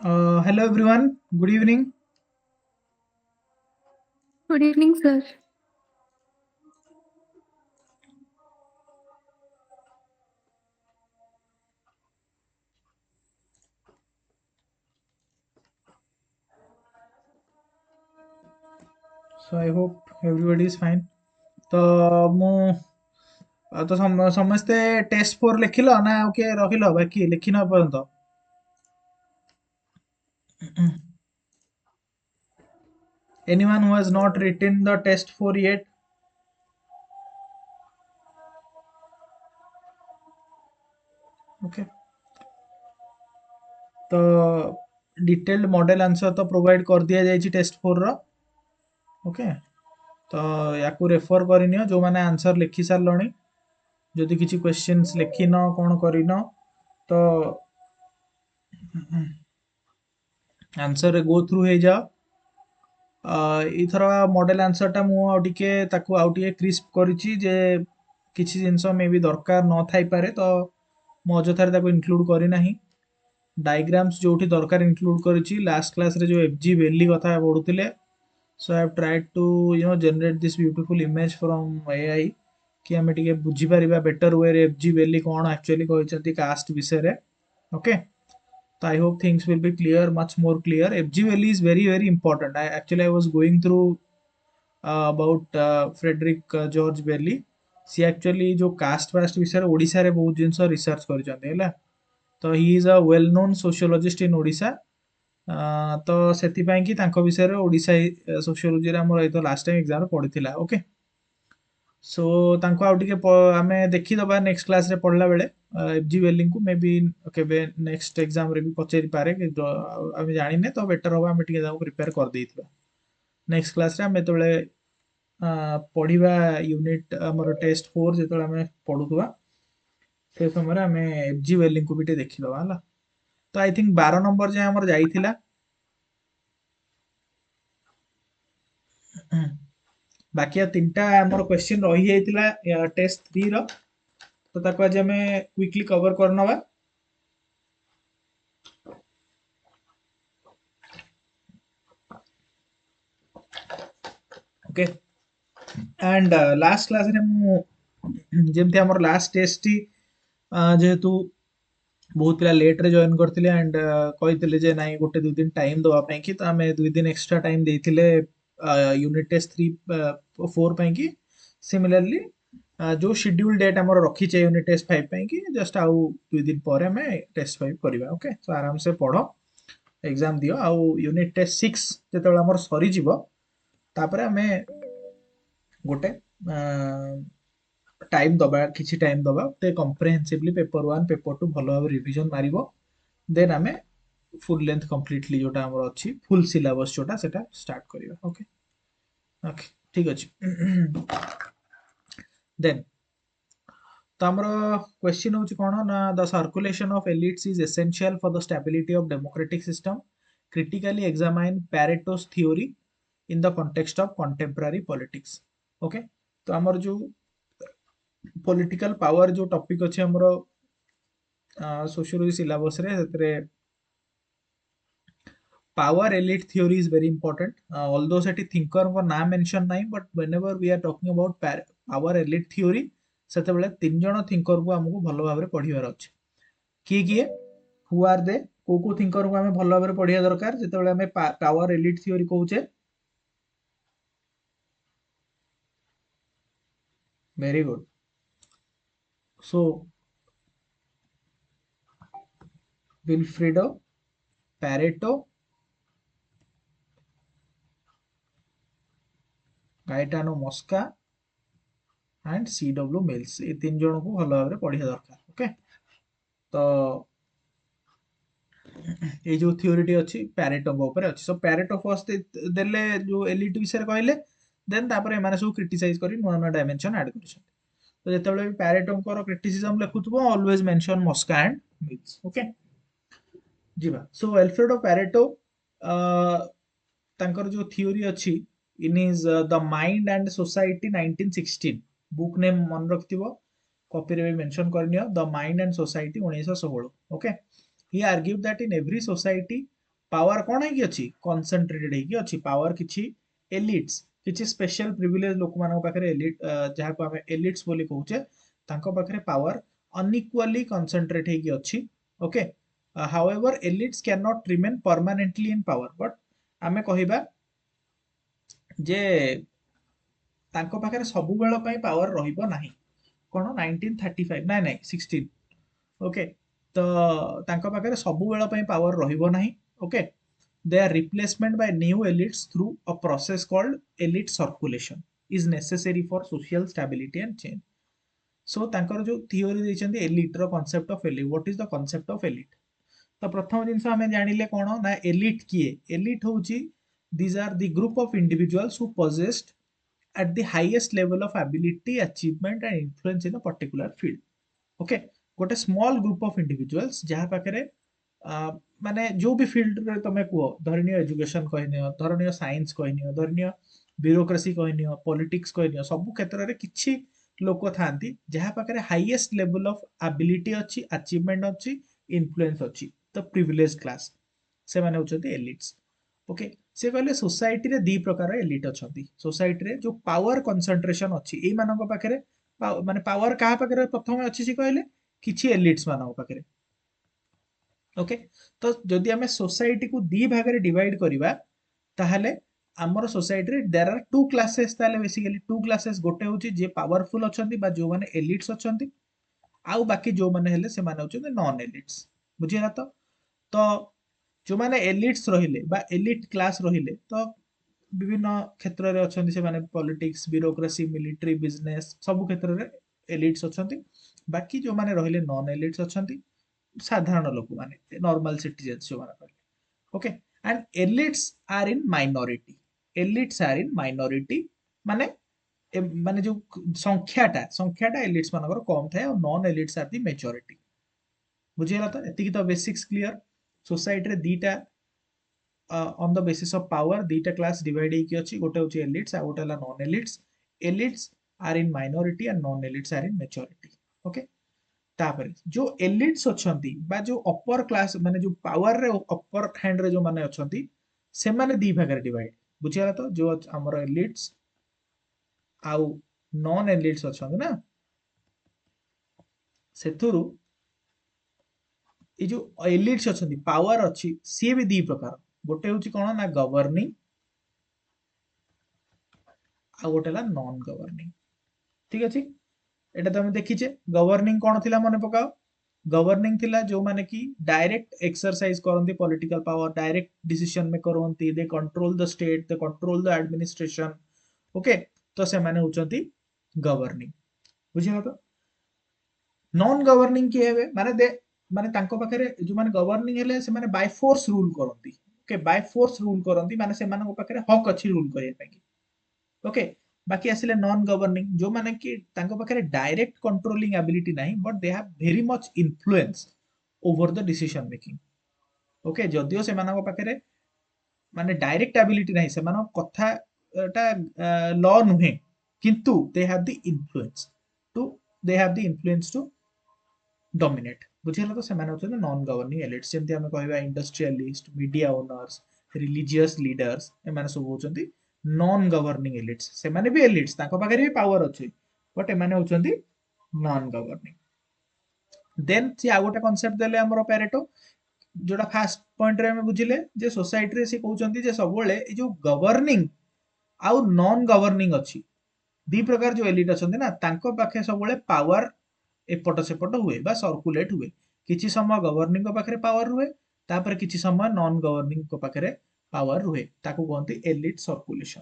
Hello everyone, good evening. Good evening, sir. So I hope everybody is fine. तो ମୁଁ ତ ସମସ୍ତେ test 4 ଲେଖିଲ ନା ଆଉ କିଏ ରହିଲ ବାକି ଲେଖିନ ଏପର୍ଯ୍ୟନ୍ତ? Anyone who has not written the test 4 yet? Okay. तो डिटेल्ड मॉडल आंसर तो प्रोवाइड कर दिया जाइए टेस्ट 4 रो. ओके. तो याकू रेफर करनियो जो माने आंसर लिखि सारलणी. जदि किछि क्वेश्चंस लिखिन कोन करिनो तो आंसर रे गो थ्रू हे जाओ. इथर मॉडल आंसर टा मु आउ टिके ताकू आउ टिके क्रिस्प करिछि जे किछि जिंस मे भी दरकार न थाई पारे तो मु अजथारे ताकू इंक्लूड करि नाही. डायग्राम्स जोठी दरकार इंक्लूड करिछि. लास्ट क्लास रे जो एफजी वैली कथा पढुतिले, so I have tried to generate this beautiful image from AI कि हमें टिके बुझी परिबा बेटर वे रे एफजी वैली कोन एक्चुअली कहचंती कास्ट विषय रे. Okay. So I hope things will be clear, much more clear. FG is very, very important. I was going through about Frederick George Belly. सी एक्चुअली जो caste vast विषय ओडिशा रे बहुत जिंस रिसर्च करछन्ते हैला. तो he is a well known sociologist in Odisha. तो सेति पय कि तांको विषय रे ओडिशा सोशियोलॉजी रे हमर एतो लास्ट टाइम एग्जाम रे पडिथिला. ओके. सो तांको आउ टिके आमे देखि दबा नेक्स्ट क्लास रे पढला बेले एफजी वेलिंग को मे बी केबे नेक्स्ट एग्जाम रे भी पचेरी पारे कि आमे जानिने तो बेटर होबा आमे टिके जाऊ प्रिपेयर कर देइथिबा. नेक्स्ट क्लास रे आमे तोले पढ़िबा यूनिट हमर टेस्ट 4 जेतोले आमे पढुथबा से समय आमे एफजी वेलिंग को भी टे देखि दबा हला. तो आई थिंक 12 नंबर जे हमर जाइथिला. बाकी तीनटा हमर क्वेश्चन रही जाइथिला टेस्ट 3 रो. तो ताको आज हमें क्विकली कवर करनवा. ओके. एंड लास्ट क्लास रे मु जेमती हमर लास्ट टेस्ट टी जेहेतु बहुत पिला लेट रे जॉइन करथिले एंड कहिथिले जे नाही गोटे दु दिन टाइम दवा पय कि तो हमें 2 दिन एक्स्ट्रा टाइम देथिले यूनिट टेस्ट 3 4 पय कि सिमिलरली जो शेड्यूल डेट हमर रखी छै यूनिट टेस्ट 5 पय कि जस्ट आउ 2 दिन पर हमें टेस्ट 5 करबा. ओके. सो आराम से पढो, एग्जाम दियो आउ यूनिट टेस्ट 6 जेतोला हमर सरी जीवो तापरे हमें गोटे टाइम दबा किछि टाइम दबा ते कम्प्रिहेंसिवली पेपर 1 पेपर 2 भलो भाबे रिवीजन मारिबो. देन हमें फुल लेंथ कंप्लीटली जोटा हमर अछि फुल सिलेबस जोटा सेटा स्टार्ट करिबा. ओके. ओके ठीक अछि. देन तो हमर क्वेश्चन होछि कोन ना the circulation of elites is essential for the stability of democratic system. Critically examine Pareto's theory in the context of contemporary politics. Okay. तो हमर जो पॉलिटिकल पावर जो टॉपिक अछि हमरो सोशियोलॉजी सिलेबस रे सेतरे power elite theory is very important. Although Sethi thinker को नाम mention नाही but whenever we are talking about power elite theory सेते बेले तीन जण थिंकर को हमकु भलो भाबरे पढिबार अछि. किए किए हु आर दे को थिंकर को हमें भलो भाबरे पढिया दरकार जेते बेले हमें पावर एलिट थ्योरी कहूचे. Very good. So Vilfredo Pareto Gaetano Mosca and C W Mills ये तीन जन को भलो भाबरे पढिया दरकार. ओके. तो ये जो थ्योरी अछि पैरेटो ऊपर अछि. सो पैरेटो फर्स्ट देले जो एलिट विषय कहले देन तापर माने सब क्रिटिसाइज करी नुआ नुआ डायमेंशन ऐड करछन. तो जेतेबेले भी पैरेटो को क्रिटिसिज्म लिखुथबो always mention Mosca and Mills. Okay. जीवा. सो अल्फ्रेडो पैरेटो तांकर जो थ्योरी अछि in is the mind and society 1916 book name मन रखथिबो कॉपी रे भी मेंशन करनियो the mind and society 1916. Okay. He argued that in every society, power कौन है कि अच्छी कंसंट्रेटेड है कि अच्छी पावर किछि एलिट्स किछि स्पेशल प्रिविलेज लोक मान पाखरे एलिट जहाँ को हमें एलिट्स बोली कहूचे तांको पाखरे पावर अनइक्वाली कंसंट्रेट है कि अच्छी okay however elites can not remain permanently in power but आमे कहिबा जे तांको पाखरे सब बेଳ ପାଇଁ पावर रहिबो नाही कोन 1935 नाइ नाइ 16 ओके तो तांको पाखरे सब बेଳ ପାଇଁ पावर रहिबो नाही okay their replacement by new elites through a process called elite circulation is necessary for social stability and change. So तांकर जो थियोरी ଦେଇଛନ୍ତି elite ର concept of elite what is the concept of elite तो प्रथम जिनस आमे जानिले कोन ना elite किए elite होची these are the group of individuals who possessed at the highest level of ability achievement and influence in a particular field okay गोटे small group of individuals जहाँ पाखे माने जो भी फील्ड रे तमे कुह धरनीय एजुकेशन कहनियो धरनीय साइंस कहनियो धरनीय ब्यूरोक्रेसी कहनियो पॉलिटिक्स कहनियो सब क्षेत्र रे किछि लोक थांती जहाँ पाखे हाईएस्ट लेवल ऑफ एबिलिटी अच्छी अचीवमेंट अच्छी इन्फ्लुएंस अच्छी तो प्रिविलेज क्लास से माने होचंती एलिट्स ओके से कहले सोसाइटी रे दी प्रकार एलिट अछंती सोसाइटी रे जो पावर कंसंट्रेशन अच्छी एई मानक पाखे माने पावर कहा पाखे प्रथम अच्छी से कहले किछि एलिट्स मानक पाखे ओके तो जदि आमे सोसाइटी को दी भाग रे डिवाइड करिबा ताहले हमर सोसाइटी रे देयर आर टू क्लासेस ताले बेसिकली टू क्लासेस गोटे होची जे पावरफुल अछंती बा जो माने एलिट्स अछंती आउ बाकी जो माने हेले से माने होचंती नॉन एलिट्स बुझिला तो जो माने एलिट्स रहिले बा एलिट क्लास रहिले तो विभिन्न क्षेत्र रे अछंती से माने पॉलिटिक्स ब्यूरोक्रेसी मिलिटरी बिजनेस सब क्षेत्र रे एलिट्स अछंती बाकी जो माने रहिले नॉन एलिट्स अछंती साधारण लोक माने नॉर्मल सिटीजन्स जो माने okay and elites are in minority elites are in minority माने माने जो संख्याटा एलिट्स मानकर कम थाए और non elites are the majority बुझिला तो एतिकी तो बेसिक्स क्लियर सोसाइटी रे दीटा on the basis of power दीटा क्लास डिवाइड हेकी अछि गोटे होची एलिट्स आ गोटे हला non elites elites are in minority and non elites are in majority okay तापर जो एलिट्स अछंती बा जो अपर क्लास माने जो पावर रे अपर हैंड रे जो माने अछंती से माने दी भाग रे डिवाइड बुझिला तो जो हमर एलिट्स आउ नॉन एलिट्स अछंती ना सेथुरु ए जो एलिट्स अछंती पावर अछि सी भी दी प्रकार गोटे होची कोन ना गवर्निंग आ गोटे ला नॉन गवर्निंग ठीक अछि एटा तो हम देखिचे गवर्निंग कोन थिला मने पकाओ गवर्निंग थिला जो माने कि डायरेक्ट एक्सरसाइज करंती political power direct decision maker होंती they control the state they control the administration okay तो से माने होचंती गवर्निंग बुझिला तो नॉन गवर्निंग की हेबे माने दे माने तांको पाखरे जो माने गवर्निंग हेले से माने बाय फोर्स रूल करंती ओके बाय फोर्स रूल करंती माने से माने पाखरे हक अछि रूल करिया ପାଇଁ ओके बाकी आसिले नॉन गवर्निंग जो माने कि तांको पाखरे डायरेक्ट कंट्रोलिंग एबिलिटी नाही but they have very much influence over the decision making okay जदियो से मानको पाखरे माने डायरेक्ट एबिलिटी नाही से मानो कथा टा लॉ नुहे किंतु they have the influence to they have the influence to dominate बुझिला तो से माने होचन नॉन गवर्निंग एलिट्स जेंति हमें कहबा industrialist media owners religious leaders ए माने सब होचंती नॉन गवर्निंग एलिट्स से माने भी एलिट्स ताको पाखरे भी पावर अछि बट ए माने होचंती नॉन गवर्निंग देन सी आ गोटे कांसेप्ट देले हमरो पैरेटो जोटा फास्ट पॉइंट रे हमें बुझिले जे सोसाइटी रे से कहउचंती जे सबले ए जो गवर्निंग आउ नॉन गवर्निंग अछि दी प्रकार जो एलिट अछंती ना तांको पाखे सबले पावर एपट सेपट हुए बा सर्कुलेट हुए किछि समय गवर्निंग पाखरे पावर रुहे तापर किछि समय नॉन गवर्निंग को पाखरे पावर रुहे ताको कहंती एलिट सर्कुलेशन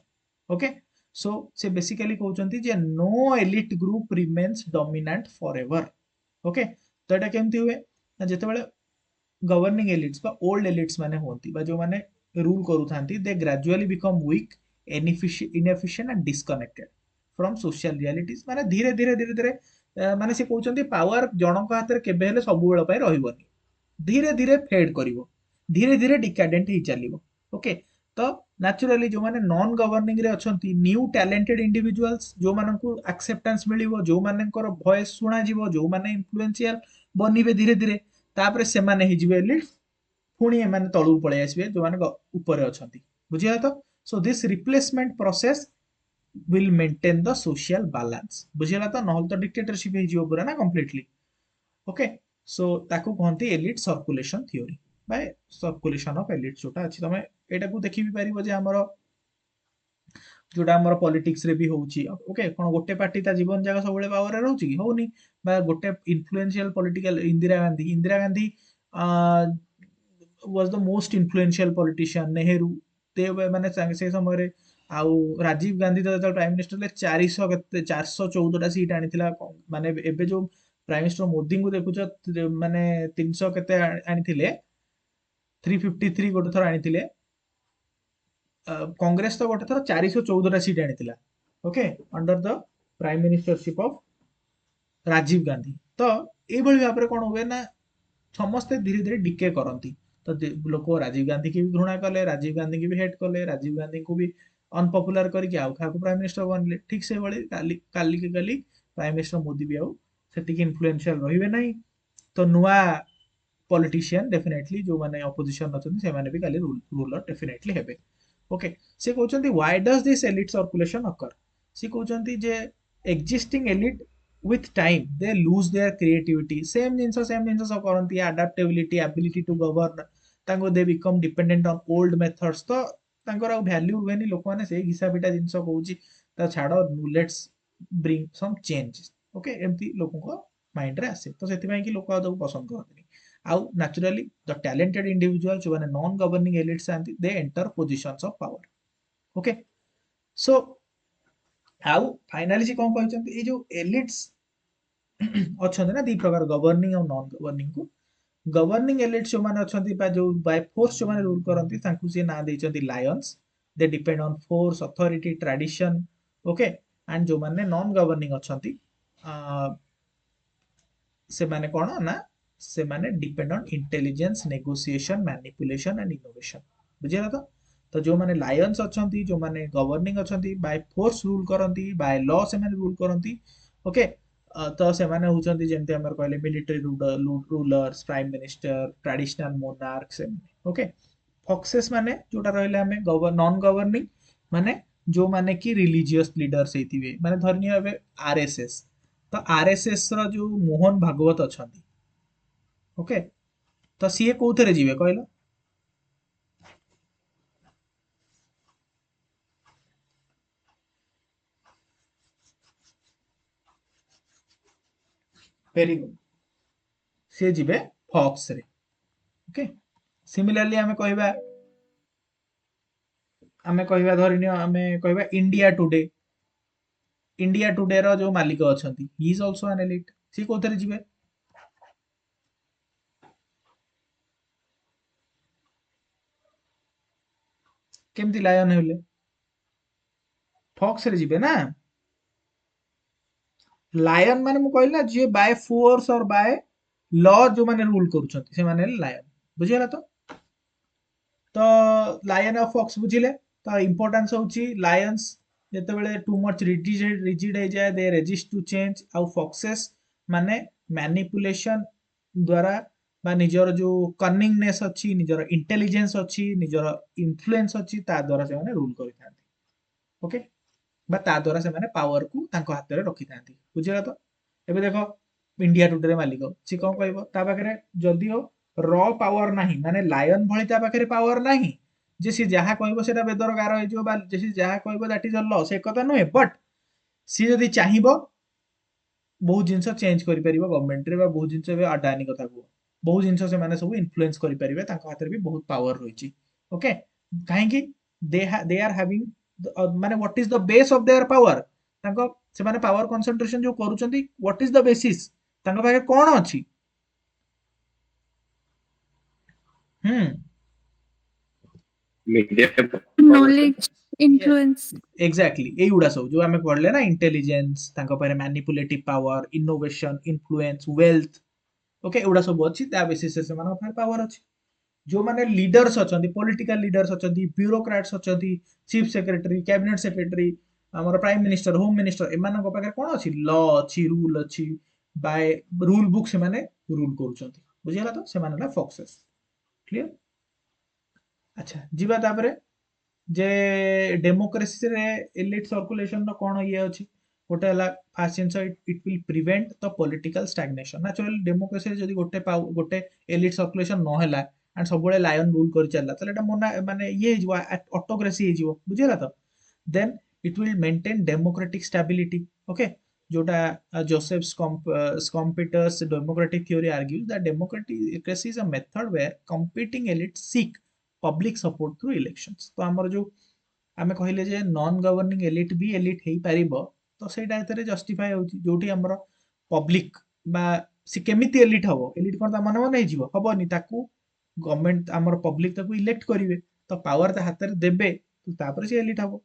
ओके सो से बेसिकली कहउचंती जे no elite group remains dominant forever okay तो एटा केमती हुए ना जेतेबेले गवर्निंग एलिट्स बा ओल्ड एलिट्स माने होंती बा जो माने रूल करूथांती they gradually become weak inefficient and disconnected from social realities माने धीरे धीरे धीरे धीरे माने से कहउचंती पावर जनक हाथ रे केबे हेले सब बेल पय रहिबोनी धीरे धीरे फेड करिवो धीरे धीरे डिकाडेंट ही चलिवो ओके तो नेचुरली जो माने नॉन गवर्निंग रे अछंती न्यू टैलेंटेड इंडिविजुअल्स जो माननकु एक्सेप्टेंस मिलिवो जो माननकर वॉइस सुना जिवो जो माने इन्फ्लुएंशियल बनिबे धीरे धीरे तापर से माने ही जिवे एलिट्स पुणी एमाने तळू पळै आसबे जो माने ऊपर अछंती बुझिया तो so this replacement process will maintain the social balance बुझिला तो नहल तो डिक्टेटरशिप हे जियो पूरा ना कंप्लीटली ओके सो ताकू कहंती elite circulation theory by circulation of elite जोटा अछि तमे एटा को देखि भी परिबो जे हमर जोटा हमर पॉलिटिक्स रे भी होउची ओके कोन गोटे पार्टी ता जीवन जागा सब बेले पावर रे रहउची कि होउनी बा गोटे influential political Indira Gandhi was the most influential politician Nehru ते माने से समय रे आउ राजीव गांधी तो प्राइम मिनिस्टर ले 400 केते 414 टा सीट आनिथिला माने एबे जो प्राइम मिनिस्टर मोदी को देखुछ माने 300 केते आनिथिले 353 गोटे थर आनिथिले कांग्रेस तो गोटे थर 414 टा सीट आनिथिला okay under the prime ministership of Rajiv Gandhi तो ये भाव में कौन हुए ना समस्ते धीरे धीरे डिके करती तो लोक राजीव गांधी की भी घृणा कले राजीव गांधी की भी हेट कले राजीव गांधी को भी अनपपुलर करके आउ क्या प्राइम मिनिस्टर बनले ठीक से भाई काली के काली प्राइम मिनिस्टर मोदी भी आउ से इन्फ्लुएंशियल रहिबे नहीं तो नुआ पॉलिटिशियन डेफिनेटली जो माने ऑपोजिशन अछंती से माने भी काली रूलर डेफिनेटली हेबे ओके से कहउछंती why does this elite circulation occur से कहउछंती जे existing elite with time they lose their creativity same जिनस सब करंती adaptability ability to govern तांको they become dependent on old methods तो तांकर आ वैल्यू हुएनी लोक माने से हिसाबिटा जिनस कहउची ता छाड़ो let's bring some change okay एमती लोक को माइंड रे आसे तो सेति कि लोक आ पसंद करथि आउ naturally the talented individuals जो माने नॉन गवर्निंग एलिट्स आंती they enter positions of power okay so आउ फाइनली से कौन कहते ये जो एलिट्स अच्छा ना दी प्रकार गवर्निंग और नॉन गवर्निंग को गवर्निंग एलिट जो माने अछंती बा जो बाय फोर्स जो माने रूल करंती तांकु से ना देचंती lions they depend on force authority tradition okay and जो माने नॉन गवर्निंग अछंती से माने कोन ना से माने depend on intelligence negotiation manipulation and innovation बुझिया तो जो माने लायंस अछंती जो माने गवर्निंग अछंती बाय फोर्स रूल करंती बाय लॉ से माने रूल करंती ओके तो से माने होचंती जेंते हमर कहले military rulers prime minister traditional monarchs okay foxes माने जोटा रहले हमें नॉन गवर्निंग माने जो माने कि रिलीजियस लीडर्स हेतिबे माने धरनी हबे आरएसएस तो आरएसएस रो जो मोहन भागवत अछंती ओके तो सीए कोथरे जीवे कहलो वेरी गुड सी जीवे फॉक्स रे ओके सिमिलरली आमे कहबा धरिनियो आमे कहबा इंडिया टुडे रो जो मालिक अछंती he is also an elite सी कोथरे जीवे केमती लायन हेले फॉक्स रे जीवे ना लायन माने मु कहली ना जे बाय फोर्स और बाय लॉ जो माने रूल करूछंती से माने लायन बुझियला तो लायन और फॉक्स बुझिले तो इंपोर्टेंस होची लायंस जते बेले टू मच रिजिड हे जाय दे रेजिस्ट टू चेंज आउ फॉक्सेस माने मैनिपुलेशन द्वारा बा निजर जो कनिंगनेस अछि निजर इंटेलिजेंस अछि निजर इन्फ्लुएंस अछि ता द्वारा से माने रूल करिथांती ओके बा ता द्वारा से माने पावर को तांको हाथ रे रखिथांती बुझिला तो एबे देखो इंडिया टुडे रे मालिक सी कोन कहबो ता पाखरे जदियो रॉ पावर नाही माने लायन भଳି ता पाखरे पावर नाही जे सी जहा कहबो सेटा बेदर गार हे जो बा जे सी जहा कहबो दैट इज अ लॉ से कथा नुहे बट सी जदी चाहिबो बहुत जिनस चेंज करि परिबो गवर्नमेंट रे बा बहुत जिनस बे अडानी कथा को बहुत जिनस से माने सब इन्फ्लुएंस करि परिबे तांको हाथ रे भी बहुत पावर रहिछि ओके काहे कि दे आर हैविंग माने what is the base of their power तांको से माने पावर कंसंट्रेशन जो करूचंती व्हाट इज द बेसिस तांको पाखे कोन अछि hmm media knowledge, influence. Exactly यही गुड़ा सब जो आम पढ़ले ना intelligence manipulative power innovation influence wealth okay एगुड़ा सब अच्छी बेसिस से पावर अच्छी जो माने लीडर्स अच्छा पॉलिटिकल लीडर्स अच्छा ब्यूरोक्राट्स अच्छा चीफ सेक्रेटरी कैबिनेट सेक्रेटरी आमर प्राइम मिनिस्टर होम मिनिस्टर एम पाखे कौन अच्छी लॉ अच्छी रूल अच्छी बाय रूल बुक से माने रूल करुछंती बुझिला तो से माने फॉक्सेस क्लियर अच्छा ଯିବା ତାପରେ ଯେ ଡେମୋକ୍ରେସି ରେ ଏଲିଟ୍ सर्कुलेशन ର କଣ ଇଏ ଅଛି ଗୋଟେ ହେଲା ଫାର୍ଷ୍ଟ ଜିନିଷ it will prevent the political stagnation naturally democracy रे जदी ଗୋଟେ एलिट सर्कुलेशन न ହେଲା एंड सबले लायन रूल कर चलला ताले एटा मना माने ये हिजबो ऑटोक्रेसी हिजबो बुझिला तो then it will maintain democratic stability okay जोटा Joseph Schumpeter's democratic theory argues that democracy is a method where competing elite seek public support through elections तो हमर जो आमे कहले जे नॉन गवर्निंग एलिट भी एलिट हेई पारिबो तो सेटा एतरे जस्टिफाई होची जोठी हमर पब्लिक बा से केमिति एलिट हबो एलिट कोन ता मन मन हे जीवो हबोनी ताकू गवर्नमेंट हमर पब्लिक ताकू इलेक्ट करिवे तो पावर ता हाथ रे देबे तो तापर से एलिट हबो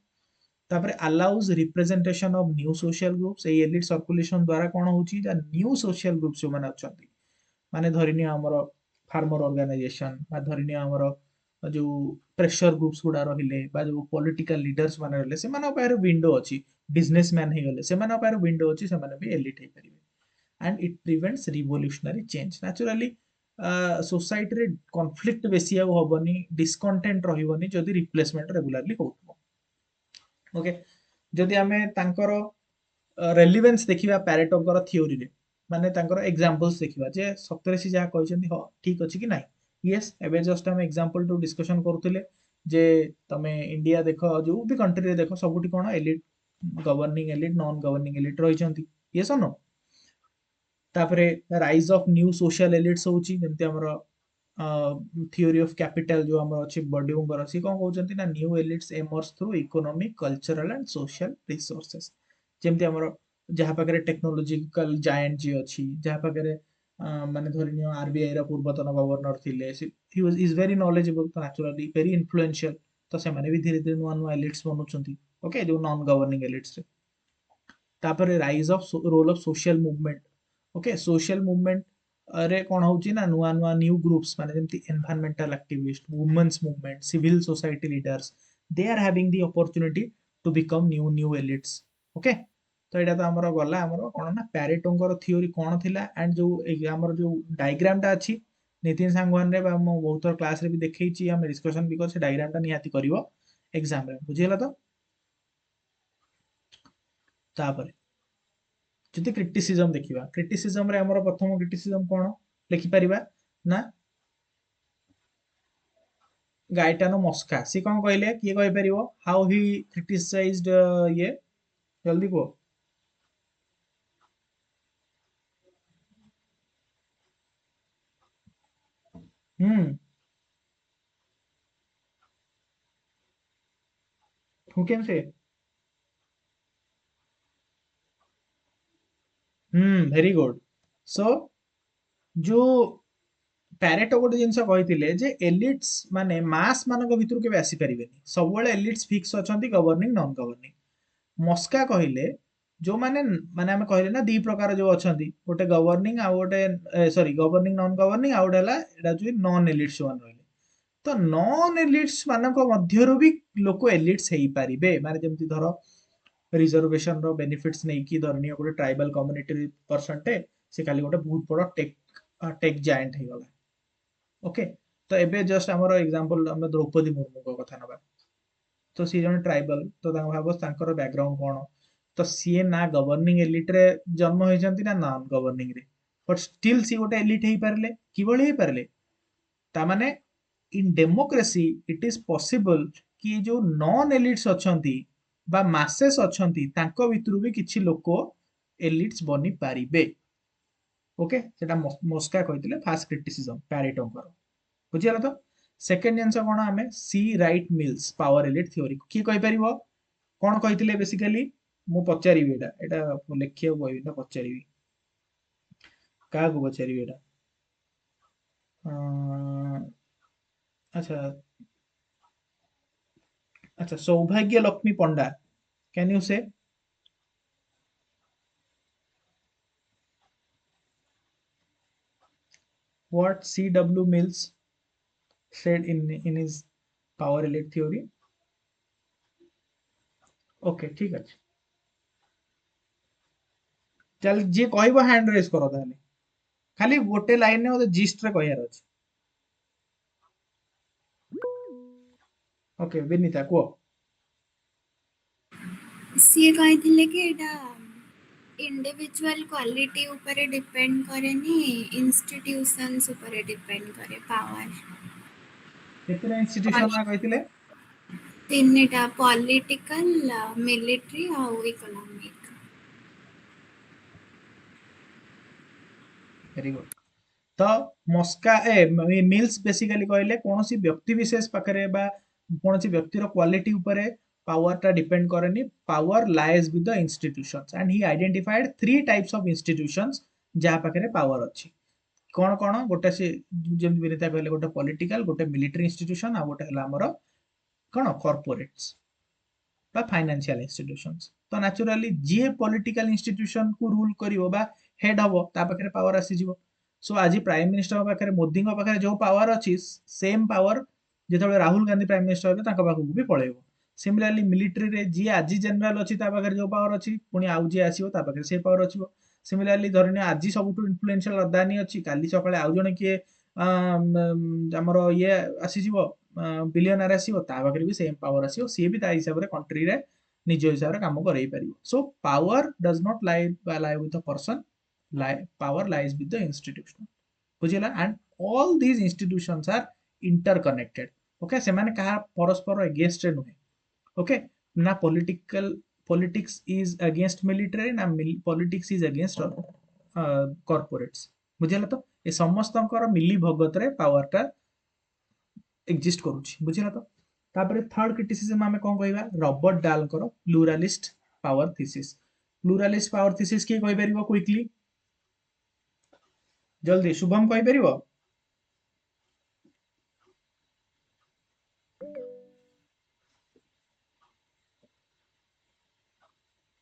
तापर allows representation of new social groups A elite circulation द्वारा कोन होची जा न्यू सोशल ग्रुप्स जो माने अछंती माने धरिनिय हमर फार्मर ऑर्गेनाइजेशन बा धरिनिय हमर जो प्रेशर ग्रुप्स गुड़ा रहिले बा जो पॉलिटिकल लीडर्स माने रहले से माने पायर विंडो अछि बिजनेसमैन हे गले से माने पायर विंडो अछि से माने भी एलिट हे परिबे and it prevents revolutionary change naturally society रे कॉन्फ्लिक्ट बेसी आ होबनी डिस्कंटेंट रहिबनी जदी रिप्लेसमेंट रेगुलरली होतबो ओके जदी हमें तांकर रेलिवेंस देखिबा पैरेटोकर थ्योरी रे माने तांकर एग्जांपल्स देखिबा जे सप्तरे से जहा कहउछन्ती हो ठीक अछि कि नाही यस एबे जस्ट हम एग्जांपल टू डिस्कशन करथुले जे तमे इंडिया देखो जो भी कंट्री रे देखो सबुठी कोन elite governing elite non governing elite रहिछन्ती यस और नो तापरे rise of new social elites होची जेमति हमर थियोरी ऑफ कैपिटल जो हमर अछि बॉडीउंगर अछि कोन कहउछन्ती ना new elites emerge through economic cultural and social resources जेमति हमर जहा पाखरे टेक्नोलॉजिकल जायंट जी अछि जहा पाखरे माने धरिनियो आरबीआई रा पूर्वतन गवर्नर थिले he was is very knowledgeable तो नेचुरली वेरी इन्फ्लुएंशियल तो से माने भी धीरे धीरे नुआ नुआ एलिट्स बनुछन्ती ओके जो नॉन गवर्निंग एलिट्स रे तापर rise of role of social movement okay social movement रे कोन होची ना नुआ नुआ न्यू ग्रुप्स माने जेमति environmental activist women's movement civil society leaders they are having the opportunity to become new new elites okay तो एटा तो हमर गला हमर कोन ना पैरेटोंगर थ्योरी कोन थिला एंड जो हमर जो डायग्राम टा अछि नितिन सांगवान रे बा हम बहुत क्लास रे भी देखैछि हम डिस्कशन भी कर से डायग्राम टा निहाती करिवो एग्जाम रे बुझियला तो तापर जदि क्रिटिसिजम देखिबा क्रिटिसिजम रे हमर प्रथम क्रिटिसिजम कोन लिखि परिबा ना गाइटानो मस्का सी कोन कहले किए कहि परिबो हाउ ही क्रिटिसाइज्ड ये जल्दी को hmm who can say very good so जो पैरेटो गोटे जिनस कही जे एलिट्स माने मास मानक भितर के आसी परिबेनी सब एलिट्स फिक्स अछंती गवर्निंग नॉन गवर्निंग मस्का कहले जो माने माने हम कहले ना दी प्रकार जो अछंती गोटे गवर्निंग आ गोटे सॉरी गवर्निंग नॉन गवर्निंग आ गोटे हला एटा जो नॉन एलिट्स वन रहले तो नॉन एलिट्स मानक मध्यरु भी लोक एलिट्स हेई पारिबे माने जेमति धरो रिजर्वेशन रो बेनिफिट्स नै कि धरनियो गोटे ट्राइबल कम्युनिटी परसेंटे से खाली गोटे बहुत बड़ टेक जायंट हे गला ओके तो एबे जस्ट हमर एग्जांपल हम द्रौपदी मुर्मू को कथा नबा तो सी जन ट्राइबल तो तांग भाबो तांकर बैकग्राउंड कोन तो सीए ना गवर्निंग एलिट रे जन्म होइछंती ना नॉन गवर्निंग रे बट स्टिल सी गोटे एलिट हेई पारले किबळी हेई पारले ता माने in democracy it is possible कि जो नॉन एलिट्स अछंती बा मासेस अछंती तांको भितरु भी किछि लोक एलिट्स बनी पारिबे ओके सेटा मस्का कहितले फास्ट क्रिटिसिज्म पैरेटोंकर बुझियला तो सेकंड आंसर कोन हमें C Wright Mills power elite theory की कहि परिबो कोन कहितले बेसिकली मु पचारिबी एटा लेखियो बहि ना पचारिबी का को पचारिबी एटा अच्छा अच्छा सौभाग्य लक्ष्मी पंडा कैन यू से what C.W. Mills said in his power elite theory okay ठीक अछि चल जे कहबो हैंड रेज करो ताले खाली गोटे लाइन ने ओते जिस्ट रे कहयार अछि ओके विनीता को ସିଏ କହିଥିଲେ କି ଏଇଟା ଇଣ୍ଡିଭିଜୁଆଲ କ୍ୱାଲିଟି ଉପରେ ଡିପେଣ୍ଡ କରେନି ଇନଷ୍ଟିଟ୍ୟୁସନ୍ସ ଉପରେ ଡିପେଣ୍ଡ କରେ ପାୱାର। କେତେଟା ଇନଷ୍ଟିଟ୍ୟୁସନ ନା କହିଥିଲେ? ତିନିଟା ପଲିଟିକାଲ ମିଲିଟାରୀ ଆଉ ଇକୋନୋମିକ। Very good. तो मस्का मिल्स बेसिकली कहले कौन सी व्यक्ति विशेष पाखरे बा कौन सी व्यक्तिर क्वालिटी उपरे पावर टा डिपेंड करेनी, power lies with the institutions and he identified three types of institutions जहाँ पाखरे पावर अच्छी कौन कौन गोटे से जेम विनीता कहले गोटे पॉलिटिकल गोटे मिलिटरी इंस्टीट्यूशन आ गोटे हला हमर कौन कॉर्पोरेट्स बा फाइनेंशियल इंस्टीट्यूशंस। तो नेचुरली जी पॉलिटिकल इंस्टीट्यूशन को रूल करिवो बा हेड हबो ता पाखरे पावर आसी जिवो। सो आज प्राइम मिनिस्टर पाखरे मोदी पाखरे जो पावर अच्छी सेम पावर जेतबे राहुल गांधी प्राइम मिनिस्टर हेबे तांका पाखକୁ भी पळेइबो। सिमिलरली मिलिटरी रे जी आज जनरल अच्छी ता पाखरे जो पावर अच्छी पुनी आउ जी आसीबो ता पाखरे से पावर अच्छिबो। सिमिलरली धरनी आज सबुठु इन्फ्लुएंशियल अदानी अच्छी काली सकाळे आउ जणे किए हमर ये आसी जिवो बिलियनर आसीबो ता पाखरे भी सेम पावर आसीबो सी भी ता हिसाब रे कंट्री रे निज हिसाब रे काम करई परिबो। So power does not lie with the person, power lies with the institution बुझिला and all these institutions are interconnected। Okay से माने कहा परस्पर अगेंस्ट रे नुहे। ओके ना political politics is against military ना पॉलिटिक्स इज अगेंस्ट कॉर्पोरेट्स बुझिला। तो ए समस्तंकर मिली भगत रे पावर टा एग्जिस्ट करूची बुझिला। तो तापर थर्ड क्रिटिसिज्म आमे कोन कहबा रॉबर्ट डाल करो प्लूरालिस्ट पावर थीसिस। प्लूरालिस्ट पावर थीसिस के कहि परिबो क्विकली जल्दी शुभम कहि परिबो?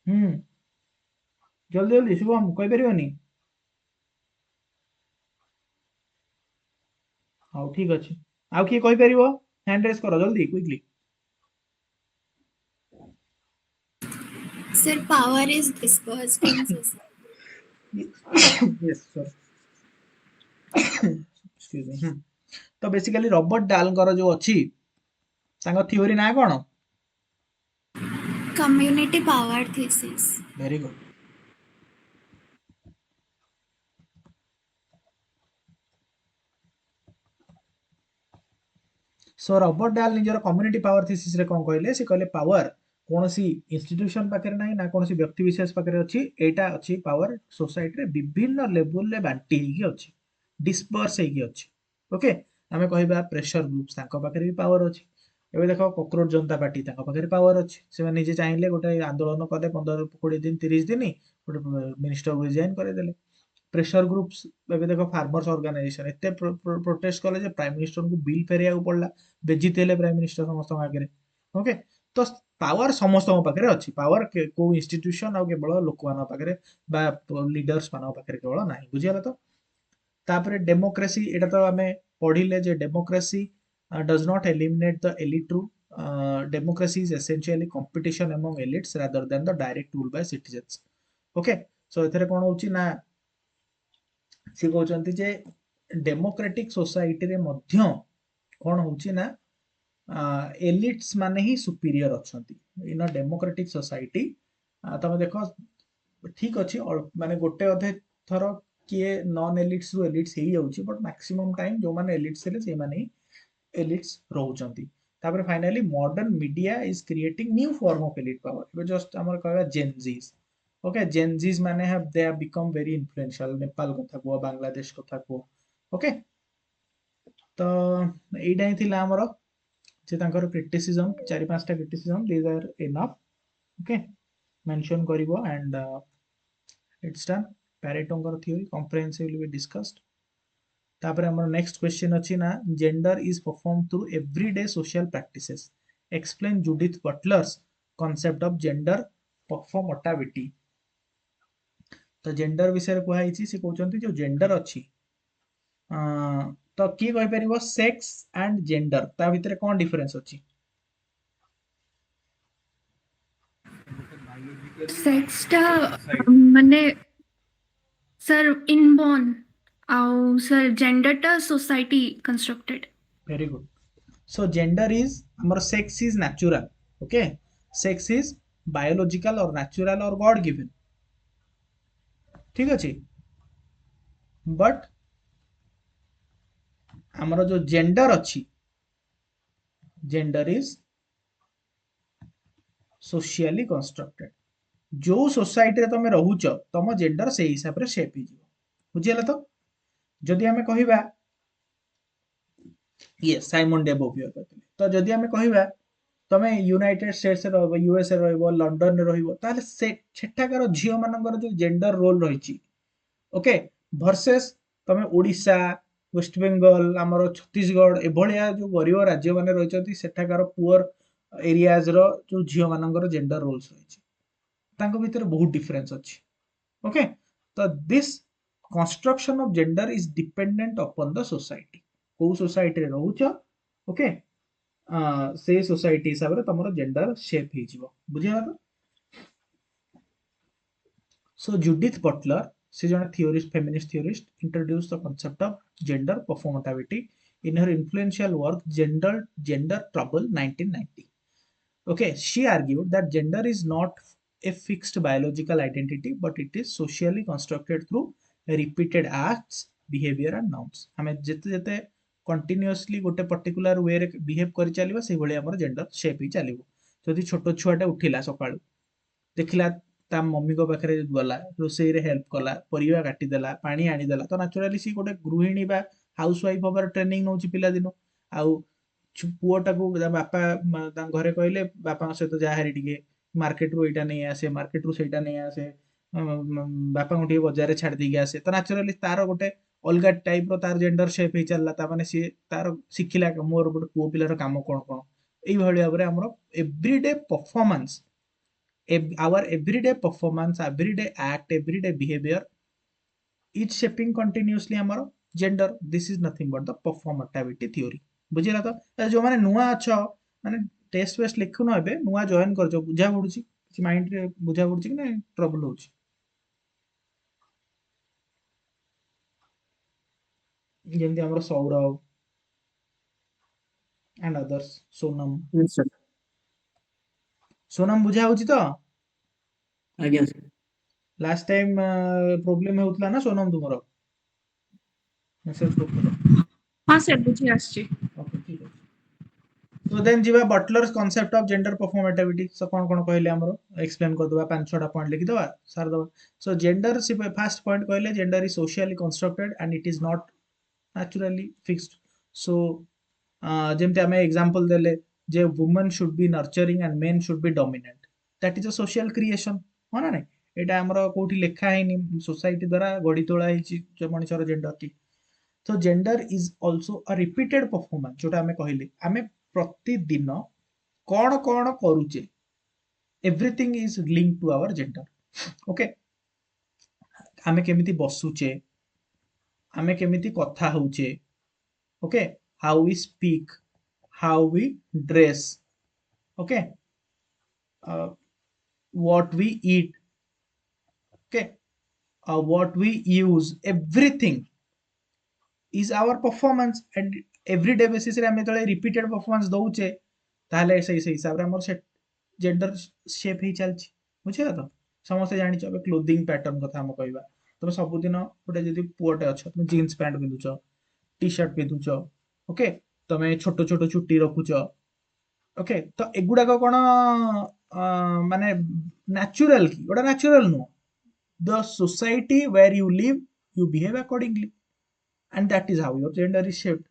हम्म जल्दी जल्दी शुभम कहि परिबोनी? हाउ ठीक अछि आउ किए कहि परिबो हैंड रेस करो जल्दी quickly. Sir, power is dispersed in society. Yes sir excuse me. तो बेसिकली रॉबर्ट डालकर जो अच्छी तांको थ्योरी ना कोन? Community power thesis. Very good. सो रॉबर्ट डाल निजर कम्युनिटी पावर थीसिस रे कोन कहले से कहले पावर कौनसी इंस्टीट्यूशन पाखे ना ना कौन व्यक्ति विशेष पाखे अच्छी एटा अच्छी पावर सोसाइटी रे विभिन्न लेवल रे बांटी ही अच्छी डिस्पर्स ही अच्छी। ओके आमे कहबा प्रेशर ग्रुप्स तांको पाखे भी पावर अच्छी। एबे देखो कॉकरोच जनता पार्टी तांको पाखे पावर अच्छी से माने निजे चाहिले गोटे आंदोलन कले 15 20 दिन 30 दिन गोटे मिनिस्टर को रिजाइन करे देले। प्रेशर ग्रुप्स ଏବେ ଦେଖ फार्मर्स ऑर्गेनाइजेशन एते प्रोटेस्ट कले जे प्राइम मिनिस्टर को बिल फेरिया पड़ला बेजित हेले प्राइम मिनिस्टर समस्त आगे। ओके तो पावर समस्त पाखे अच्छी पावर को इंस्टीट्यूशन आ केवल लोक मान पाखे बा लीडर्स मान पाखे केवल ना बुझीगला। तो तापर डेमोक्रेसी एटा तो आमे पढ़िले जे democracy does not eliminate the elite रू democracy is essentially competition among elites rather than the direct rule by citizens. Okay so एथरे कोन होची ना सी कहते जे डेमोक्रेटिक सोसाइटी रे मध्य कौन होची ना एलिट्स माने ही सुपीरियर अछंती इन अ डेमोक्रेटिक सोसाइटी। तमे देखो ठीक अछि माने गोटे अधे थर किए नॉन एलिट्स रु एलिट्स ही जाउची बट मैक्सिमम टाइम जो माने एलिट्स हेले से माने ही एलिट्स रहउचंती। तापर finally modern media is creating new form of elite power. एबे जस्ट हमर कहबा जेनजीस। ओके जेनजीस माने have they have become very influential Nepal कथा को बांग्लादेश कथा को। ओके तो एइडा ही थिला हमर जे तांकर क्रिटिसिज्म चारि पांचटा criticism these are enough. Okay mention करिवो एंड इट्स डन। पैरेटोंगर थ्योरी कॉम्प्रिहेंसिवली वी डिस्कस्ड। तापर हमर नेक्स्ट क्वेश्चन अछि ना gender is perform through everyday social practices explain Judith Butler's concept of gender performativity. तो जेंडर विषय कहई से कहते जो जेंडर अच्छी तो किए कहि परिबो सेक्स एंड जेंडर ता भितर कौन डिफरेंस अच्छी? Sexta ମାନେ sir inborn ଆଉ sir gender ଟା society constructed। Very good. So gender is our sex is natural. Okay, sex is biological or natural or god given. ठीक ଅଛି, but ଆମର जो gender ଅଛି, gender is socially constructed. जो society रे तमे रहुच तम जेंडर से हिसाब रे शेप हिजिवो, बुझियला तो। जदि हमें कहिबा ये साइमन डे बोवियर कहते, तो जदि हमें कहिबा तमे यूनाइटेड स्टेट्स रे रहबो, यूएस रे रहबो, लंडन रे रहबो, ताले सेठाकार झियो मानकर जो जेंडर रोल रहिछि, ओके, वर्सेस तमे ओडिशा, वेस्ट बेंगल, आमर छत्तीसगढ़ एभलिया जो गरीब राज्य माने रहिछथि सेठाकार पुअर एरियाज रो जो झियो मानकर जेंडर रोल्स रहिछि, तांको भितर बहुत डिफरेंस अछि। ओके, तो this construction of gender is dependent upon the society, को सोसाइटी रे रहुछ, ओके, से सोसाइटी हिसाब रे तमरो जेंडर शेप हिजिवो, बुझिया तो। So Judith Butler, she is a theorist, feminist theorist, introduced the concept of gender performativity in her influential work Gender Trouble 1990. Okay, she argued that gender is not a fixed biological identity, but it is socially constructed through repeated acts, behavior and norms. हमें जिते जिते continuously गोटे particular way रे behave करि चलिबा से भली हमर gender shape ही चलिबो। जदि छोटो छुआटे उठिला सकाळू, देखिला ता मम्मी को पाखरे गला रोषेई रे हेल्प कला, परिवा काटी देला, पानी आनी देला, तो नेचुरली सी गोटे गृहिणी बा हाउस वाइफ होबार ट्रेनिंग नउची पिला दिनो। आउ पुओटाକୁ बापा घरे कहले बापा सहित जा हारी टिके मार्केट रू एटा नहीं आसे, मार्केट रू सेटा नहीं आसे, बापा को टिके बाजार रे छाड़ देके आसे, तो नेचुरली तार गोटे अलगा टाइप रो तार जेंडर शेप हे चलला, ता माने सी तार सिखिला मोर गोटे पुओ पिलार काम कोन कोन, एई भली भाबरे हमरो everyday performance, our everyday performance, everyday act, everyday behavior is shaping continuously our gender. This is nothing but the performativity theory, बुझिला तो। जो माने नुआ अछ माने टेस्ट वेस्ट लिखु न, एबे नुआ जॉइन करजो, बुझा पडुची कि माइंड रे बुझा पडुची कि ना ट्रबल होची, जेमति हमर Saurabh and others, Sonam. Yes, sir. Sonam बुझा होची तो। ଆଜ୍ଞା sir. लास्ट टाइम प्रोब्लेम हेउतला ना सोनम तुमरो, मेसेज करथलो। हाँ सर बुझी आसची। ओके ठीक है। So then जीवा butlers concept of gender performativity, so कौन कौन कहले हमरो एक्सप्लेन कर दवा, 5-6टा पॉइंट लिखि दवा सार दवा। So gender से फर्स्ट पॉइंट कहले gender is socially constructed and it is not naturally fixed. So जेमते हमें एग्जांपल देले जे women should be nurturing and men should be dominant, that is a social creation, हो ना नहीं। एटा हमरो कोठी लेखा हैनी, सोसाइटी द्वारा गड़ी तोळा हिची जो मनुष्यर जेंडर टी। तो gender is also a repeated performance, जोटा हमें कहले हमें प्रतिदिन कौन कौन करूचे, everything is link to our gender. Okay, हमें केमिति बसुचे, हमें केमिति कथा होचे, okay, how we speak, how we dress, okay, what we eat, okay, what we use, everything is our performance and everyday basis रे हमें तळे repeated performance दउचे, ताले से हिसाब रे हमर से जेंडर शेप ही चलछि, बुझिया तो। समस्त जानि छ क्लोथिंग पैटर्न कथा हम कहबा, तुम सब दिन गोटे जदि पुओटे अछ, तुम जीन्स पैंट पिंधुछ, टी शर्ट पिंधुछ, ओके, तमे छोटो छोटो चुट्टी रखुछ, ओके, तो एगुडा को कोन माने नेचुरल की ओडा natural no, the society where you live you behave accordingly and that is how your gender is shaped.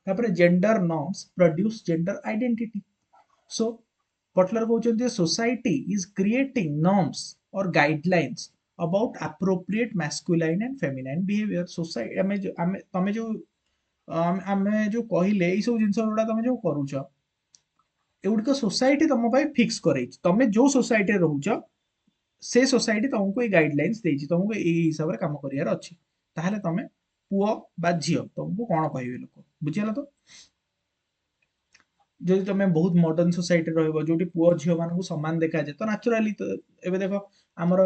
तापर gender norms produce gender identity. So Butler कहउछन society is creating norms or guidelines about appropriate masculine and feminine behavior. Society हमें जो हमें तमे जो हमें जो कहिले ई सब जिंस गुडा तमे जो करूछ, एगुडिक सोसाइटी तुम फिक्स करे, तुम जो सोसाइटी रोच से सोसाइटी तुमको ये गाइडलाइंस देछि, तुमको ये हिसाब रे काम करियार अछि, ताहले तमे पुओ बा झियो तुमको कोन कहबे लोक, बुझियला तो। जदि तुम बहुत मॉडर्न सोसाइटी रहबो जोटी पुओ झियो मानकु समान देखा जाय, तो नेचुरली तो एबे देखो हमर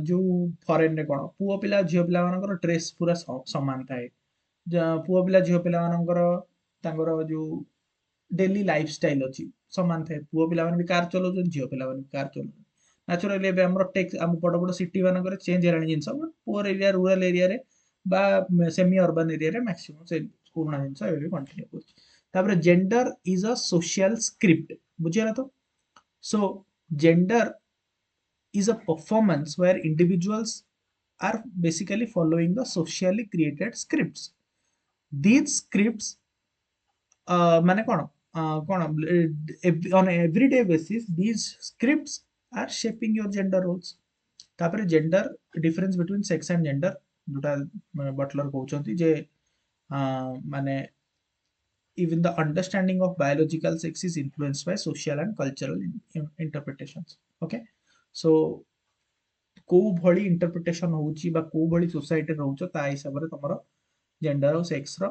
जो फॉरेन रे कोन पुओ पिला झियो पिला मानकर ड्रेस पूरा समान थाए, पुओ पिला झियो पिला मानकर जो डेली लाइफस्टाइल अच्छी सामान थाए पुओ पिला भी कार चलाउछन झियो पिला भी कार चलाउछन नेचुराली एबे हमर टेक्स हम बड़ बड़ सिटी मानकर चेंज हेलानी जिनस but poor area rural area रे बा सेमी अर्बन एरिया रे मैक्सिमम से पुराना जिनस एबे भी कंटिन्यू करछि तापर gender is a social script बुझियला तो so gender is a performance where individuals are basically following the socially created scripts. These scripts माने कोण on an everyday basis these scripts are shaping your gender roles. तापर gender difference between sex and gender जोटा Buttler कहउछंती जे माने even the understanding of biological sex is influenced by social and cultural interpretations. Okay, so को भली interpretation होउची बा को भली society रहउछ ता हिसाब रे तमरो जेंडर और सेक्स रो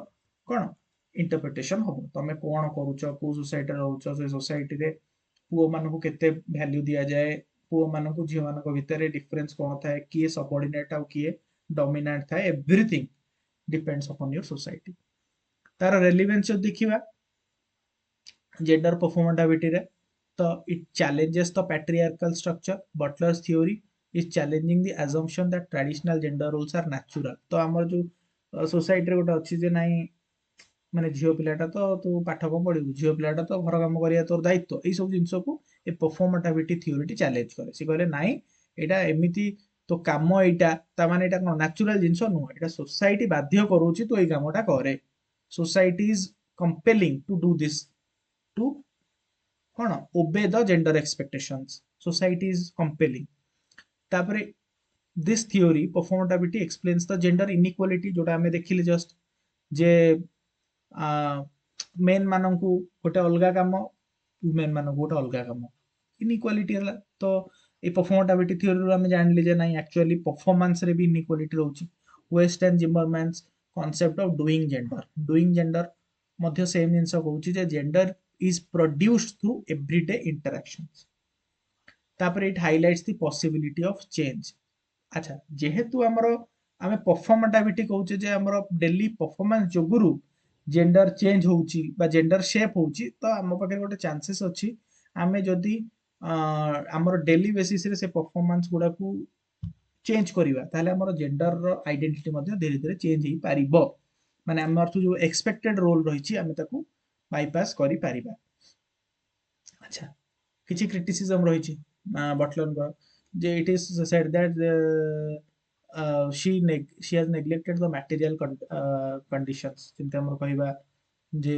कोन इंटरप्रिटेशन हो तमे कोन करूछ को सोसाइटी रहउछ से सोसाइटी रे पुओ मानको केते वैल्यू दिया जाए पुओ मानको झियो मानको भितरे डिफरेंस कोन थाए किए सबऑर्डिनेट आ किए डोमिनेंट थाए everything depends upon your society तार रेलेवेंस जो देखिबा जेंडर परफॉर्मेटिविटी रे तो it challenges the patriarchal structure. Butler's theory is challenging the assumption that traditional gender roles are natural. तो हमर जो सोसाइटी रे गोटे अछि जे नाही माने झियो पिलाटा तो तू पाठ को पढिबु झियो पिलाटा तो घर काम करिया तोर दायित्व एई सब जिंस को ए परफॉर्मेटिविटी थ्योरी चैलेंज करे से कहले नाही एटा एमिति तो काम एटा ता माने एटा कोन नेचुरल जिंस नो एटा सोसाइटी बाध्य करूची तो एई कामटा करे society is compelling to do this to कौन obey the gender expectations society is compelling तापरे this theory performativity explains the gender inequality जोटा हमें देखिले जस्ट जे मेन माननकु गोटे अलगा काम वुमेन माननकु गोटे अलगा काम इनइक्वालिटी हला तो ए परफॉर्मेटिविटी थ्योरी रो हमें जानले जे नाही एक्चुअली परफॉर्मेंस रे भी इनइक्वालिटी रहउची West and Zimmerman's concept of doing gender मध्य सेम जिंस कहउची जे gender is produced through everyday interactions. तापर it highlights the possibility of change. अच्छा जेहेतु हमरो आमे परफॉर्मेटिविटी कहउचे जे हमरो डेली परफॉर्मेंस जोगुरु जेंडर चेंज होउची बा जेंडर शेप होउची तो हम पाखे गोटे चांसेस अछि आमे जदी हमरो डेली बेसिस रे से परफॉर्मेंस गुडा को चेंज करिवा ताले हमरो जेंडर रो आइडेंटिटी मध्ये धीरे धीरे चेंज ही पारिबो माने हमर जो एक्सपेक्टेड रोल रहिची आमे ताकू बाईपास करी पारिबा अच्छा किछि क्रिटिसिज्म रहिछि बटलर को जे it is said that she has neglected the material conditions चिंता हमर कहिबा जे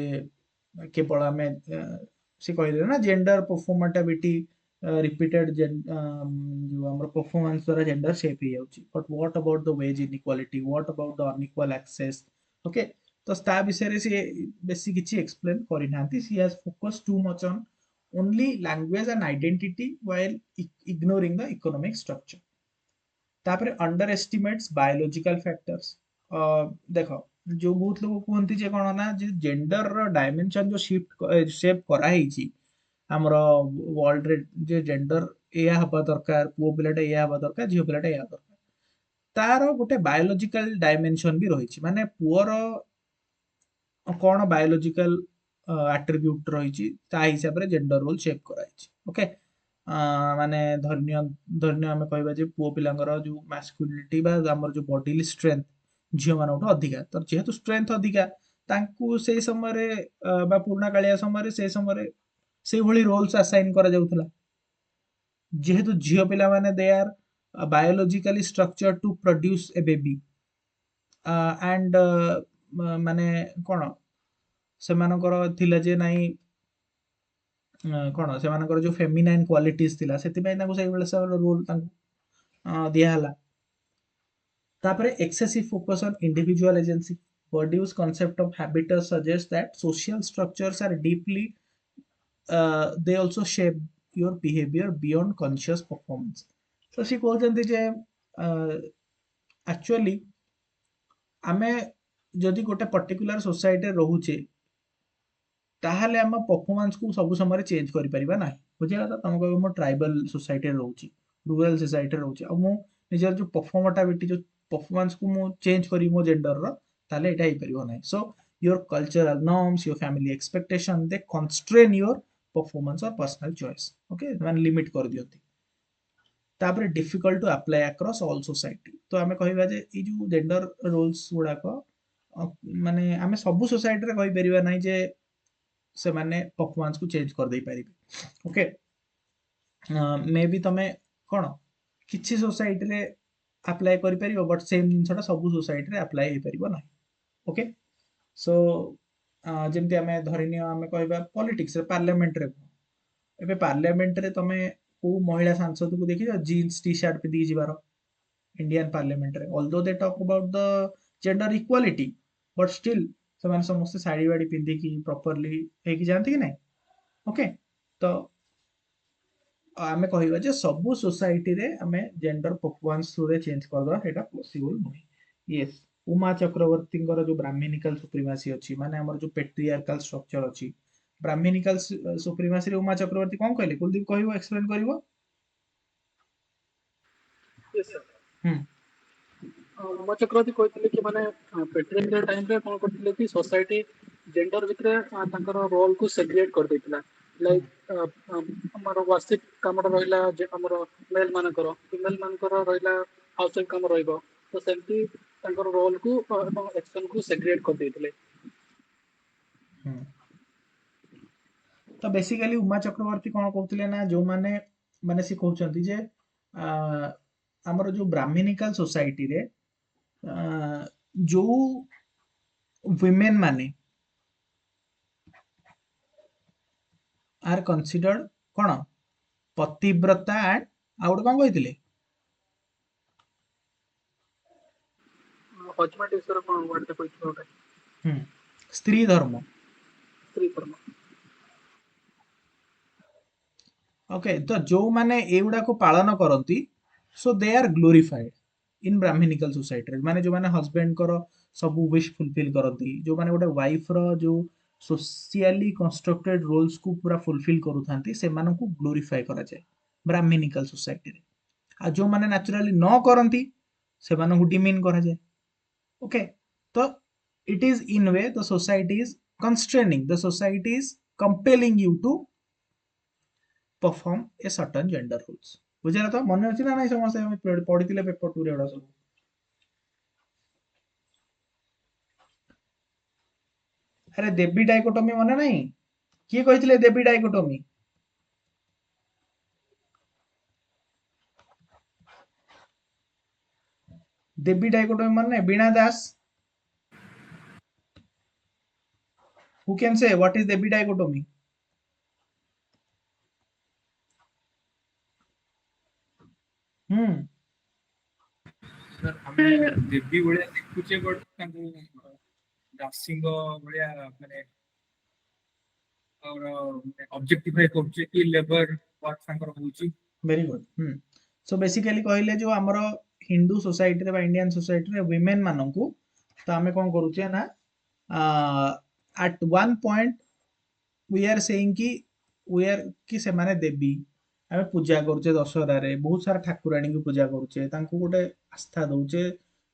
केवल हमें से कहले ना जेंडर परफॉर्मेटिविटी रिपीटेड जो हमर परफॉर्मेंस द्वारा जेंडर शेप ही जाउची but what about the wage inequality what about the unequal access okay तो ता विषय से बेसी किछि एक्सप्लेन करि नांती she has focus too much on only language and identity while ignoring the economic structure तापर अंडर एस्टिमेट्स बायोलॉजिकल फैक्टर्स देखो जो बहुत लोग कहते जे कोन ना जे जेंडर रो डायमेंशन जो शिफ्ट शेप करा हिची हमरो वर्ल्ड रे जे जेंडर एया हबा दरकार पुओ पिलाटा एया हबा दरकार झियो पिलाटा एया दरकार तार गोटे बायोलॉजिकल डायमेंशन भी रहिछि माने पुअर कौन बायोलॉजिकल एट्रिब्यूट रही हिसाब से जेंडर रोल शेप कराई ओके माने धन्य आम कह पुओ पिलांगर जो मैस्कुलिनिटी बा हमर जो बॉडीली स्ट्रेंथ झियो मानठू अधिका तो जेहेतु स्ट्रेंथ अधिका तांकू से समय रे बा पुराना कालिया समय से समय से भली रोल्स असाइन करा जाउथला जेहेतु झियो पिला माने they are biologically structure to produce a baby and माने कोन सेमानकर थिला जे नाही कोन सेमानकर जो फेमिनाइन क्वालिटीज थिला सेति पय ताको सही बेले सब रोल ताको दिया हला तापरे excessive focus on individual agency Bourdieu's concept of habitus suggests that social structures are deeply they also shape your behavior beyond conscious performance so she कहते जे actually आमे जदि गोटे पर्टिकुलर सोसाइटी रोचे ताहले हम परफॉर्मेंस को सब समय चेंज करि परिबा नाही बुझिला त तुम कहबो मो ट्राइबल सोसाइटी रोची रूरल सोसाइटी रोची अब मो निजर जो परफॉर्मेटिविटी जो परफॉर्मेंस को मो चेंज करी मो जेंडर रो ताले एटा ही परिबो नाही सो your cultural norms, your family expectation, they constrain your performance or personal choice. Okay, man limit कर दियंती. तापर difficult to apply across all society. तो आमे कहिबा जे ई जो gender roles गुडा को माने आमे सबु सोसाइटी रे कहि परिबा नै जे से माने परफॉर्मेंस को चेंज कर दे पारिबे. ओके, मे बी तमे कोन किछि सोसाइटी रे अप्लाई करि परिबो बट सेम जिंसटा सबु सोसाइटी रे अप्लाई हे परिबो नै. ओके, सो जेमति आमे धरिनियो आमे कहबा पॉलिटिक्स रे पार्लियामेंट रे एबे पार्लियामेंट रे तमे को महिला सांसद को देखि जीन्स टी शर्ट पिंदी जिबार इंडियन पार्लियामेंट रे although they talk about the gender equality but still से माने समस्त साड़ी वाड़ी पिंदी की प्रॉपर्ली हे कि जानते कि नै. ओके, तो आमे कहिबा जे सबु सोसाइटी रे आमे जेंडर परफॉर्मेंस रे चेंज कर दो एटा पॉसिबल नै. यस, उमा चक्रवर्ती जो ब्राह्मणिकल सुप्रीमासी अच्छी माने हमर जो पेट्रियार्कल स्ट्रक्चर अच्छी ब्राह्मणिकल सुप्रीमासी रे उमा चक्रवर्ती कोन कहले कुलदीप कहबो एक्सप्लेन करबो. Yes sir. हम उमा चक्रवर्ती कहते कि माने पेट्रियार्कल टाइम रे कोन करथिले कि सोसाइटी जेंडर भितरे तांकर रोल को सेग्रीगेट कर देतिला. लाइक हमर वार्षिक कामर रहिला जे हमर मेल मानकर फीमेल मानकर रहिला हाउस हेल्प काम रहइबो. तो सेमती तांकर रोल को एवं एक्शन को सेग्रीगेट कर देतिले. तो बेसिकली उमा चक्रवर्ती कोन कहउतले ना जो माने माने से कहउचंती जे हमर जो ब्राह्मणिकल सोसाइटी रे जो women माने आर कंसीडर्ड कोन पतिव्रता एंड आउट कोन कहितले हजबैंड ईश्वर कोन वर्ड ते कहथिले स्त्री धर्म. स्त्री धर्म. ओके, तो जो माने एउडा को पालन करंती so they are glorified in Brahmanical society माने जो माने हस्बैंड करो सब विश फुलफिल करंती जो माने गोटे वाइफ रो जो सोशियली कंस्ट्रक्टेड रोल्स को पूरा फुलफिल करूथांती से माने को ग्लोरीफाई करा जाय ब्राह्मणिकल सोसाइटी रे. आ जो माने नेचुरली न करंती से माने को डिमीन करा जाय. ओके, तो it is in way the society is constraining the society is compelling you to perform a certain gender roles. बुझला तो मन अछि ना नै समस्त हम पढितिले पेपर 2 रे एडा सब. अरे देबी डाइकोटोमी मन नै की कहितिले देबी डाइकोटोमी देबी डाइकोटोमी मन नै बीणा दास who can say what is debi dichotomy. Sir हमें देवी बढिया देखुचे बट तांको दासिंग बढिया माने और ऑब्जेक्टिफाई करछे कि लेबर वर्क तांकर होउची. Very good. सो बेसिकली कहले जो हमर हिंदू सोसाइटी रे बा इंडियन सोसाइटी रे वुमेन माननकु तो हमें कोन करूचे ना at one point we are saying कि we are कि से माने देवी आमे पूजा करूचे दशहरा रे बहुत सारा ठाकुराणी को पूजा करूचे तांको गोटे आस्था दउचे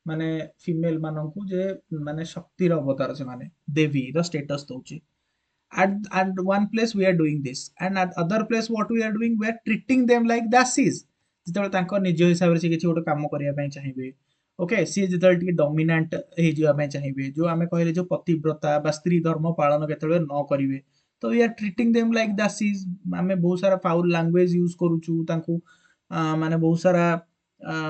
माने फीमेल माननकु जे माने शक्तिर अवतार से माने देवी रो status दउचे. At one place we are doing this and at other place what we are doing we are treating them like dassies जेतबे तांको निज हिसाब रे से किछि गोटे काम करिया पय चाहिबे. ओके, सी जेतबे टिके डोमिनेंट हे जिवा पय चाहिबे जो आमे कहले जो पतिव्रता बा स्त्री धर्म पालन केतबे न करिवे तो we are treating them like दासीज. आमे बहुत सारा फाउल लैंग्वेज यूज करूछु तांको माने बहुत सारा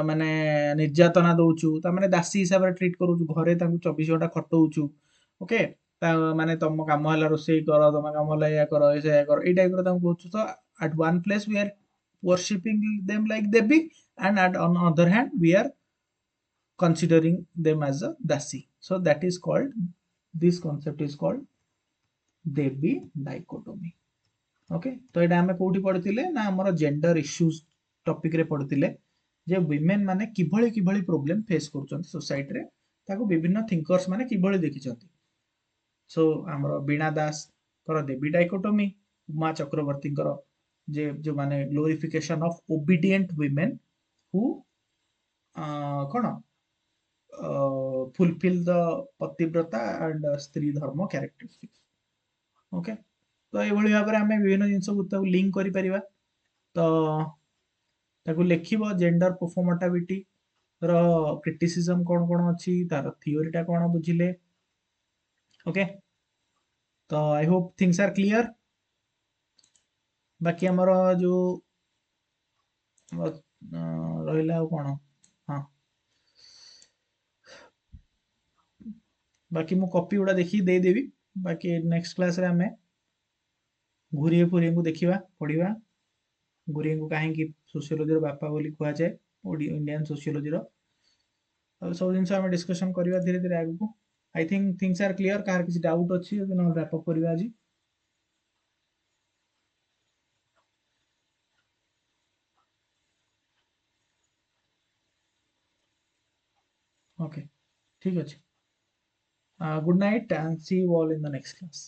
माने निर्यातना दउछु ता माने दासी हिसाब रे ट्रीट करूछु घरे तांको 24 घंटा खटौछु. ओके, माने तुम काम हला रोसई कर तुम काम हला या कर ऐसे या कर ए टाइप रो तुम कहछु. तो at one place we are worshipping them like devi and at on other hand we are considering them as a dasi. So that is called, this concept is called devi dichotomy. Okay, तो एटा हमें कोठी पढितिले ना हमर gender issues topic रे पढितिले जे women माने किभଳି किभଳି problem face करछन society रे ताको विभिन्न थिंकर्स माने किभଳି देखिछंती. सो हमर बीणा दास कर देवी डाइकोटोमी उमा चक्रवर्ती कर जे जो माने glorification of obedient women who cone fulfill the pativrata and स्त्री धर्म characteristics. ओके, तो ଏଇଭଳି ଭାବରେ ଆମେ ବିଭିନ୍ନ ଜିନିଷକୁ ତାକୁ ଲିଙ୍କ କରିପାରିବା। ତ ତାକୁ ଲେଖିବ ଜେଣ୍ଡର ପରଫର୍ମାଟାବିଲିଟି ର କ୍ରିଟିସିଜम କଣ କଣ ଅଛି, ତାର ଥିଓରିଟା କଣ ବୁଝିଲେ। ଓକେ, ତ I hope things are clear. बाकी ଆମର ଯୋଉ ରହିଲା ଆଉ କଣ, ହଁ बाकी ମୁଁ କପି ଗୁଡ଼ା ଦେଖିକି ଦେଇଦେବି। बाकी नेक्स्ट क्लास रे ଆମେ ଘୁରିଏ ଫୁରିଏଙ୍କୁ ଦେଖିବା, ପଢିବା। ଘୁରିଏଙ୍କୁ କାହିଁକି ସୋସିଓଲୋଜିର ବାପା ବୋଲି କୁହାଯାଏ, ଇଣ୍ଡିଆନ୍ ସୋସିଓଲୋଜିର। ଆଉ ସବୁ ଜିନିଷ ଆମେ ଡିସ୍କସନ୍ କରିବା ଧୀରେ ଧୀରେ ଆଗକୁ। I think things are clear. କାହାର କିଛି ଡାଉଟ୍ ଅଛି ଯଦି ନହେଲେ ର୍ୟାପ୍ ଅପ୍ କରିବା ଆଜି। ओके, ठीक अच्छे। Good night and see you all in the next class.